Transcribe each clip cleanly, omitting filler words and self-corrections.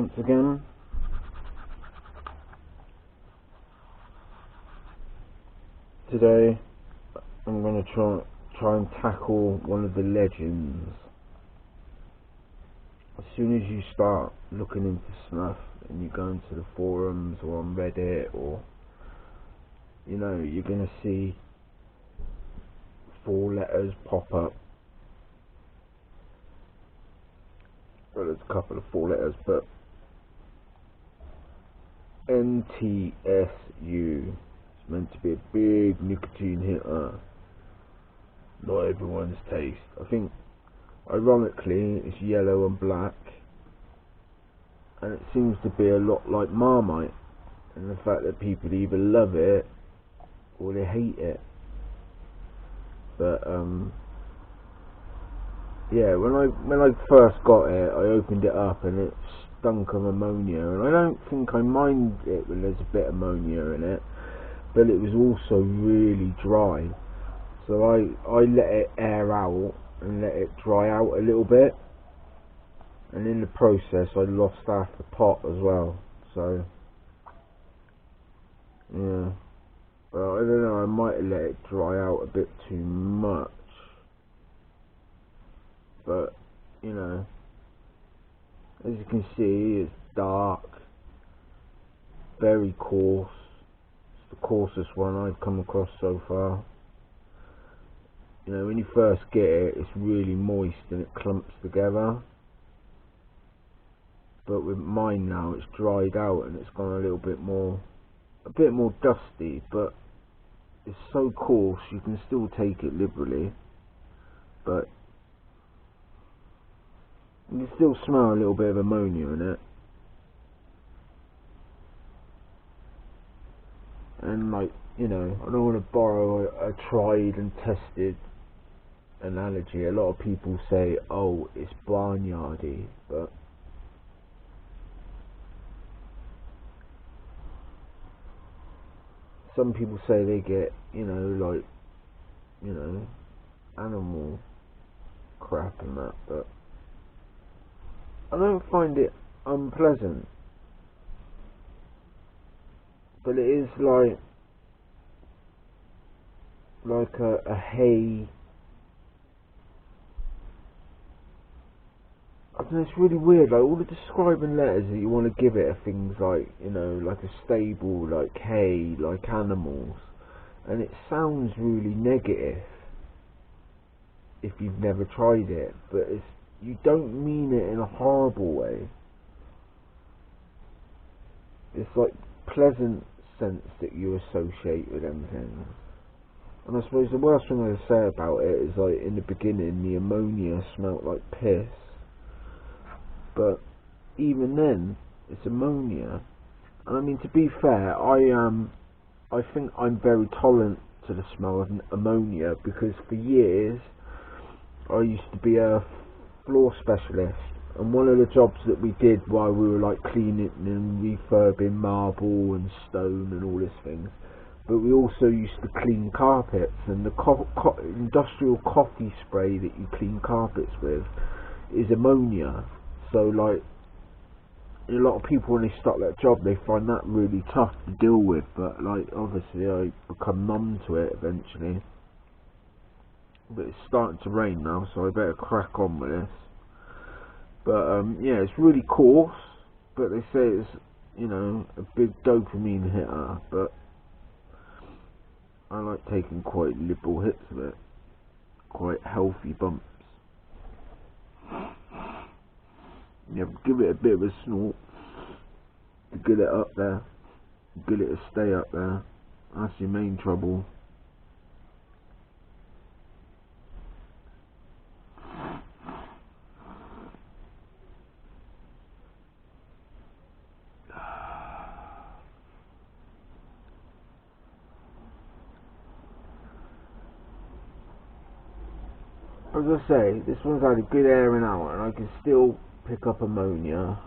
once again. Today I'm going to try and tackle one of the legends. As soon as you start looking into Snuff and you go into the forums or on Reddit, or you're going to see 4 letters pop up. Well, there's a couple of 4 letters, but NTSU. It's meant to be a big nicotine hitter. Not everyone's taste. I think, ironically, it's yellow and black, and it seems to be a lot like Marmite, and the fact that people either love it or they hate it. But yeah, when I first got it, I opened it up and it stunk of ammonia, and I don't think I mind it when there's a bit of ammonia in it, but it was also really dry. So I let it air out and let it dry out a little bit, and in the process I lost half the pot as well. So yeah, well, I don't know, I might have let it dry out a bit too much, but as you can see, it's dark, very coarse. It's the coarsest one I've come across so far. When you first get it, it's really moist and it clumps together. But with mine now, it's dried out and it's gone a bit more dusty. But it's so coarse, you can still take it liberally. But you can still smell a little bit of ammonia in it. And I don't want to borrow a tried and tested analogy. A lot of people say, oh, it's barnyardy, but some people say they get animal crap and that, but I don't find it unpleasant. But it is like a hay. I don't know, it's really weird. Like all the describing letters that you want to give it are things like like a stable, like hay, like animals, and it sounds really negative if you've never tried it. But you don't mean it in a horrible way. It's like pleasant sense that you associate with them things. And I suppose the worst thing I say about it is, like, in the beginning the ammonia smelt like piss, but even then it's ammonia. And I mean, to be fair, I think I'm very tolerant to the smell of ammonia, because for years I used to be a floor specialist, and one of the jobs that we did while we were like cleaning and refurbing marble and stone and all these things, but we also used to clean carpets, and the industrial coffee spray that you clean carpets with is ammonia. So like a lot of people, when they start that job, they find that really tough to deal with, but like obviously I become numb to it eventually. But it's starting to rain now, so I better crack on with this. But yeah, it's really coarse, but they say it's a big dopamine hitter, but I like taking quite liberal hits of it, quite healthy bumps. Yeah, give it a bit of a snort to get it up there, get it to stay up there. That's your main trouble. As I say, this one's had a good airing out, and I can still pick up ammonia.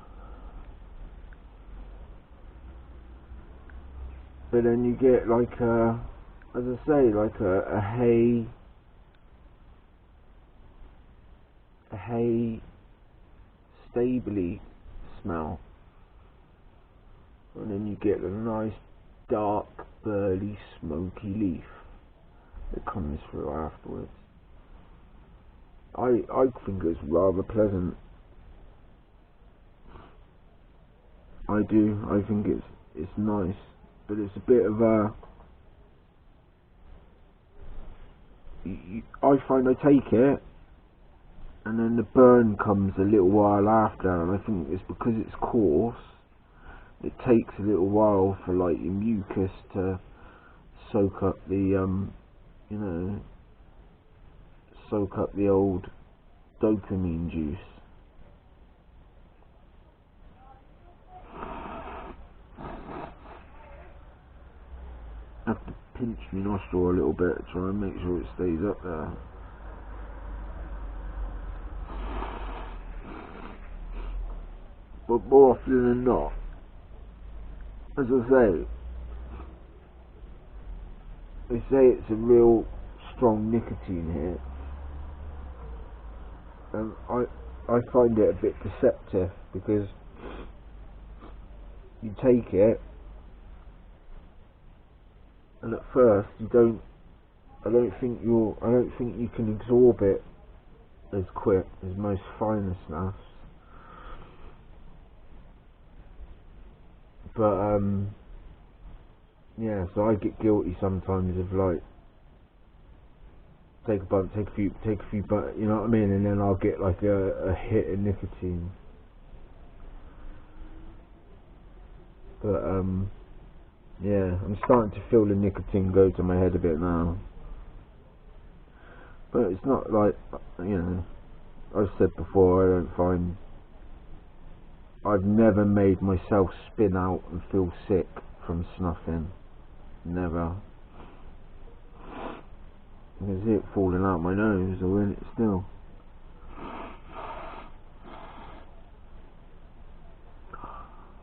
But then you get like as I say, like a hay stably smell. and then you get a nice dark, burly, smoky leaf that comes through afterwards. I think it's rather pleasant. I do. I think it's nice, but it's a bit of a. I find I take it, and then the burn comes a little while after, and I think it's because it's coarse. It takes a little while for like your mucus to soak up the soak up the old dopamine juice. I have to pinch my nostril a little bit to try and make sure it stays up there. But more often than not, as I say it's a real strong nicotine hit, and I find it a bit deceptive because you take it, and at first I don't think you can absorb it as quick as most finer snuffs. But yeah, so I get guilty sometimes of like take a bump, take a few bumps, you know what I mean, and then I'll get like a hit of nicotine. But yeah, I'm starting to feel the nicotine go to my head a bit now. But it's not like, I've said before, I've never made myself spin out and feel sick from snuffing. Never. You can see it falling out my nose, or in it still.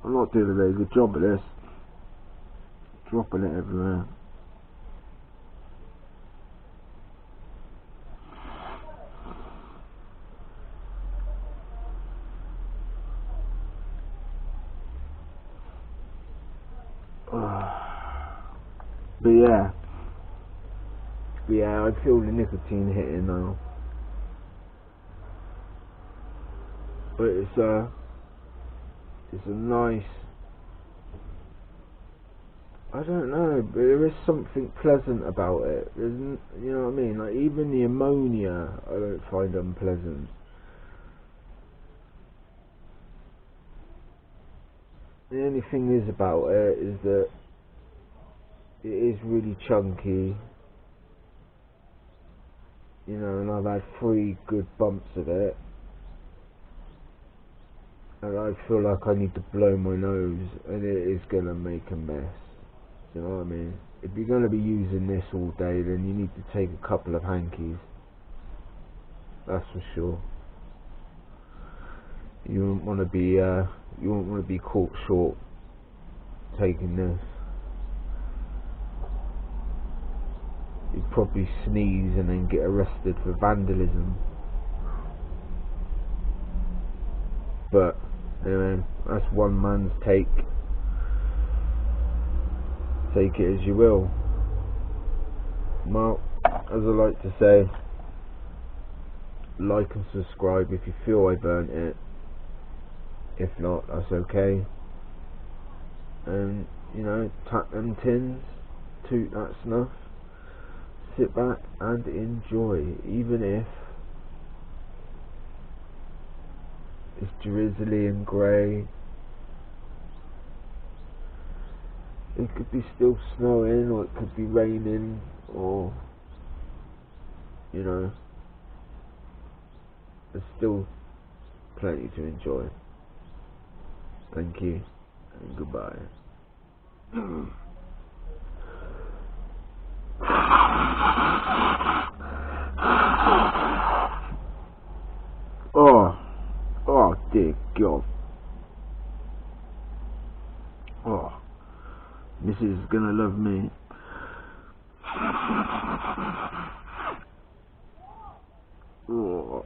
I'm not doing a very good job of this. Dropping it everywhere. But yeah, I feel the nicotine hitting now. But it's a nice, I don't know, but there is something pleasant about it. You know what I mean? Like even the ammonia, I don't find unpleasant. The only thing is about it is that it is really chunky, and I've had 3 good bumps of it, and I feel like I need to blow my nose, and it is going to make a mess. You know what I mean? If you're going to be using this all day, then you need to take a couple of hankies. That's for sure. You won't want to be caught short taking this. You'd probably sneeze and then get arrested for vandalism. But anyway, that's one man's take. Take it as you will. Well, as I like to say, like and subscribe if you feel I burnt it. If not, that's okay. And tap them tins, toot that snuff. Sit back and enjoy, even if it's drizzly and grey. It could be still snowing, or it could be raining, or there's still plenty to enjoy. Thank you and goodbye. Oh dear God. Mrs. is gonna love me. Oh.